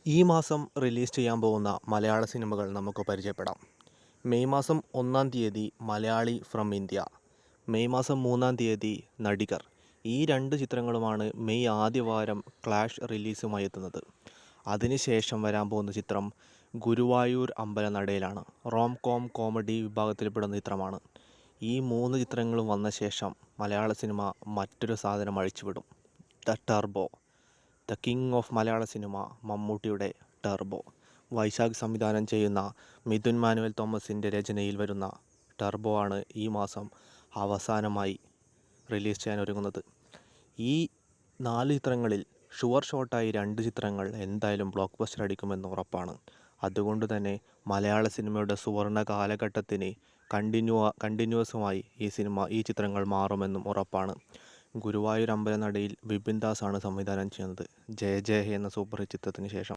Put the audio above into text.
ഈ മാസം റിലീസ് ചെയ്യാൻ പോകുന്ന മലയാള സിനിമകൾ നമുക്ക് പരിചയപ്പെടാം. മെയ് മാസം 1-ാം തീയതി മലയാളി ഫ്രം ഇന്ത്യ, മെയ് മാസം 3-ാം തീയതി നടികർ. ഈ രണ്ട് ചിത്രങ്ങളുമാണ് മെയ് ആദ്യവാരം ക്ലാഷ് റിലീസുമായി എത്തുന്നത്. അതിനുശേഷം വരാൻ പോകുന്ന ചിത്രം ഗുരുവായൂർ അമ്പലനടയിലാണ്. റോം കോം കോമഡി വിഭാഗത്തിൽപ്പെടുന്ന ചിത്രമാണ്. ഈ 3 ചിത്രങ്ങളും വന്ന ശേഷം മലയാള സിനിമ മറ്റൊരു സാധനം അഴിച്ചുവിടും. The Turbo, the king of Malayala cinema, മമ്മൂട്ടിയുടെ ടർബോ. വൈശാഖ് സംവിധാനം ചെയ്യുന്ന മിഥുൻ മാനുവൽ തോമസിൻ്റെ രചനയിൽ വരുന്ന ടർബോ ആണ് ഈ മാസം അവസാനമായി റിലീസ് ചെയ്യാൻ ഒരുങ്ങുന്നത്. ഈ 4 ചിത്രങ്ങളിൽ ഷുവർ ഷോട്ടായി 2 ചിത്രങ്ങൾ എന്തായാലും ബ്ലോക്ക് ബസ്റ്റർ അടിക്കുമെന്ന് ഉറപ്പാണ്. അതുകൊണ്ട് തന്നെ മലയാള സിനിമയുടെ സുവർണ്ണ കാലഘട്ടത്തിന് കണ്ടിന്യൂസുമായി ഈ ചിത്രങ്ങൾ മാറുമെന്നും ഉറപ്പാണ്. ഗുരുവായൂർ അമ്പലനടയിൽ വിപിൻ ദാസ് ആണ് സംവിധാനം ചെയ്യുന്നത്. ജയ ജയ ഹേ എന്ന സൂപ്പർ ഹിറ്റ് ചിത്രത്തിന് ശേഷം.